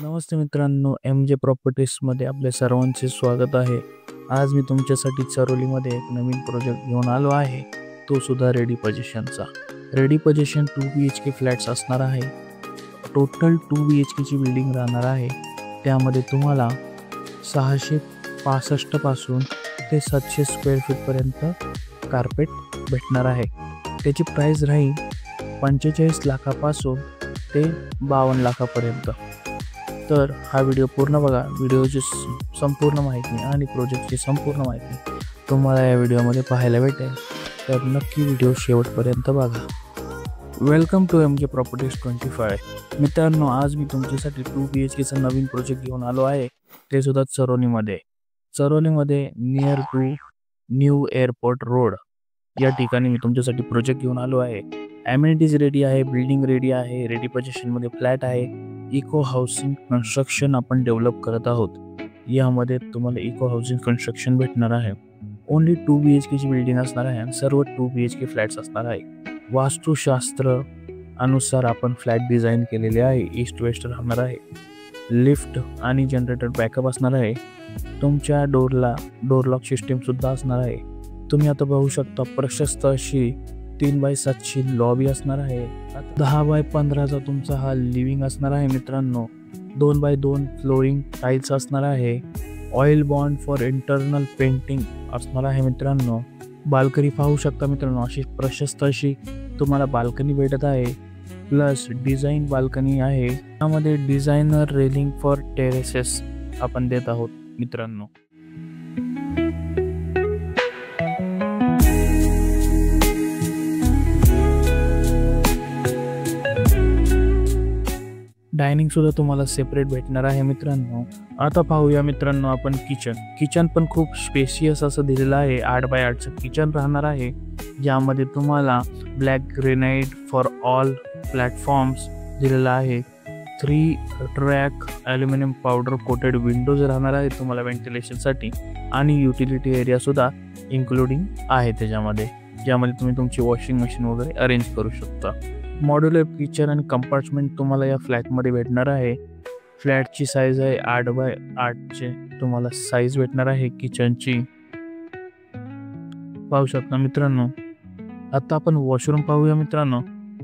नमस्ते मित्रांनो, MJ प्रॉपर्टीजमध्ये आपले सर्वांचे स्वागत आहे। आज मी तुमच्यासाठी चरोलीमध्ये एक नवीन प्रोजेक्ट घेऊन आलो आहे, तो सुद्धा रेडी पोझिशनचा। रेडी पोझिशन 2 BHK फ्लॅट्स असणार आहे। टोटल 2 BHK ची बिल्डिंग राहणार आहे। त्यामध्ये तुम्हाला 665 पासून ते 700 स्क्वेअर फीट पर्यंत कार्पेट भेटणार आहे। त्याची प्राइस राहील 45 लाखापासून ते 52 लाखापर्यंत। तर हा व्हिडिओ पूर्ण बघा। व्हिडिओची संपूर्ण माहिती आणि प्रोजेक्टची संपूर्ण माहिती तुम्हाला या व्हिडिओमध्ये पाहायला भेटेल, तर नक्की व्हिडिओ शेवटपर्यंत बघा। Welcome to MJ properties 25। मित्रांनो, आज मी तुमच्यासाठी 2 BHK चा नवीन प्रोजेक्ट घेऊन आलो आहे, ते सुद्धा चरोलीमध्ये near to new airport road या ठिकाणी मी तुमच्यासाठी प्रोजेक्ट घेऊन आलो आहे। एमिनिटीज रेडी आहे, बिल्डिंग रेडी आहे, रेडी पोझिशनमध्ये फ्लॅट आहे। इको हाऊसिंग कन्स्ट्रक्शन आपण डेव्हलप करत आहोत। यामध्ये तुम्हाला इको हाऊसिंग कन्स्ट्रक्शन भेटणार आहे। ओनली 2 BHK ची बिल्डिंग असणार आहे आणि सर्व 2 BHK फ्लॅट्स असणार आहे। वास्तुशास्त्र अनुसार आपण फ्लॅट डिझाईन केलेले आहे। ईस्ट वेस्ट राहणार आहे। लिफ्ट आणि जनरेटर बॅकअप असणार आहे। तुमच्या डोर लॉक सिस्टीम सुद्धा असणार आहे। तुम्ही आता पाहू शकता प्रशस्त अशी 3x7 ची लॉबी असणार आहे। 10x15 तुमचा हा लिव्हिंग असणार आहे मित्रांनो। 2x2 फ्लोरिंग टाइल्स असणार आहे। Oil bond for internal painting असणार आहे मित्रांनो। बाल्कनी पाहू शकता मित्रांनो, अशी प्रशस्त अशी तुम्हाला बाल्कनी भेटत आहे। प्लस डिझाईन बाल्कनी आहे। त्यामध्ये डिझायनर रेलिंग फॉर टेरेसेस आपण देत आहोत मित्रांनो। डायनिंग सुद्धा तुम्हाला सेपरेट भेटणार आहे मित्रांनो। आता पाहूया मित्रांनो आपण किचन पण खूप स्पेशियस असं दिलेलं आहे। 8x8चं किचन राहणार आहे, ज्यामध्ये तुम्हाला black granite for all platforms दिलेला आहे। 3 track aluminium powder coated Windows राहणार आहे तुम्हाला व्हेंटिलेशनसाठी, आणि युटिलिटी एरिया सुद्धा इन्क्लुडिंग आहे त्याच्यामध्ये, ज्यामध्ये तुम्ही तुमची वॉशिंग मशीन वगैरे अरेंज करू शकता। मॉड्युलर किचन आणि कंपार्टमेंट तुम्हाला या फ्लॅटमध्ये भेटणार आहे। फ्लॅटची साईज आहे 8x8चे तुम्हाला साईज भेटणार आहे किचनची, पाहू शकता मित्रांनो। आता आपण वॉशरूम पाहूया मित्रांनो।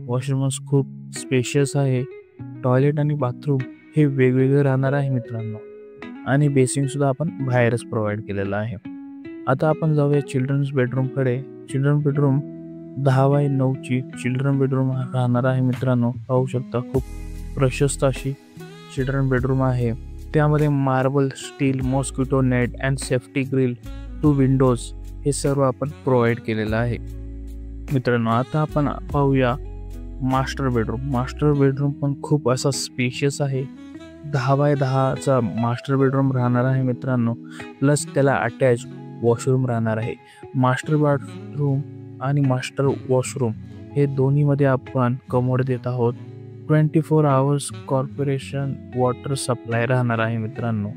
वॉशरूम खूप स्पेशियस आहे। टॉयलेट आणि बाथरूम हे वेगवेगळे राहणार आहे मित्रांनो, आणि बेसिन सुद्धा आपण बाहेरच प्रोव्हाइड केलेला आहे। आता आपण जाऊया चिल्ड्रन्स बेडरूमकडे। चिल्ड्रन बेडरूम 10x9 ची चिल्ड्रन बेडरूम राहणार आहे मित्रांनो। पाहू शकता खूप प्रशस्त अशी चिल्ड्रन बेडरूम आहे। त्यामध्ये marble, steel, mosquito net and safety grill, 2 Windows हे सर्व आपण प्रोव्हाइड केलेलं आहे मित्रांनो। आता आपण पाहूया मास्टर बेडरूम पण खूप असा स्पेशियस आहे। 10x10चा मास्टर बेडरूम राहणार आहे मित्रांनो। प्लस त्याला अटॅच वॉशरूम राहणार आहे। मास्टर बाथरूम आणि मास्टर वॉशरूम हे दोन्हीमध्ये आपण कमोड देत आहोत। 24 आवर्स कॉर्पोरेशन वॉटर सप्लाय राहणार आहे मित्रांनो,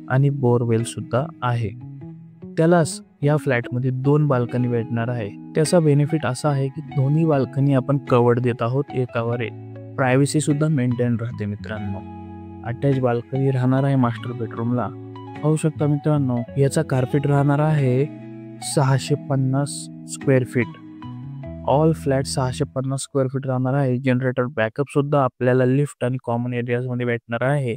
आणि बोरवेल सुद्धा आहे। त्यालाच या फ्लॅटमध्ये 2 बाल्कनी भेटणार आहे। त्याचा बेनिफिट असा आहे की दोन्ही बाल्कनी आपण कवर्ड देत आहोत एकावर एक। प्रायव्हसी सुद्धा मेंटेन राहते मित्रांनो। अटॅच बाल्कनी राहणार आहे मास्टर बेडरूमला, पाहू शकता मित्रांनो। याचा कार्पेट राहणार आहे 650 square feet. All flat 650 square feet राहणार आहे। जनरेटर बॅकअप सुद्धा आपल्याला लिफ्ट आणि कॉमन एरियाज मध्ये भेटणार आहे।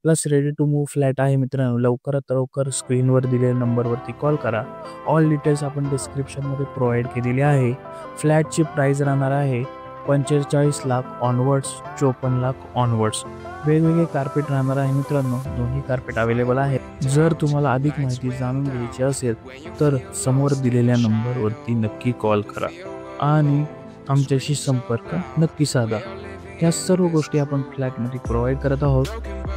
Plus ready to move flat आहे मित्रांनो। लवकरात लवकर स्क्रीनवर दिलेल्या नंबरवरती कॉल करा। ऑल डिटेल्स आपण डिस्क्रिप्शनमध्ये प्रोव्हाइड केलेली आहे। फ्लॅटची प्राइस राहणार आहे 45 लाख ऑनवर्ड्स, 54 लाख ऑनवर्ड्स। वेगवेगळे कार्पेट राहणार आहे मित्रांनो। दोन्ही कार्पेट अवेलेबल आहेत। जर तुम्हाला अधिक माहिती जाणून घ्यायची असेल तर समोर दिलेल्या नंबरवरती नक्की कॉल करा आणि आमच्याशी संपर्क नक्की साधा। या सर्व गोष्टी आपण फ्लॅटमध्ये प्रोव्हाइड करत आहोत,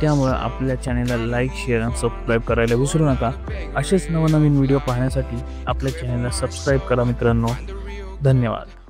त्यामुळे आपल्या चॅनलला लाईक, शेअर आणि सबस्क्राईब करायला विसरू नका। असेच नवनवीन व्हिडिओ पाहण्यासाठी आपल्या चॅनलला सबस्क्राईब करा मित्रांनो। धन्यवाद।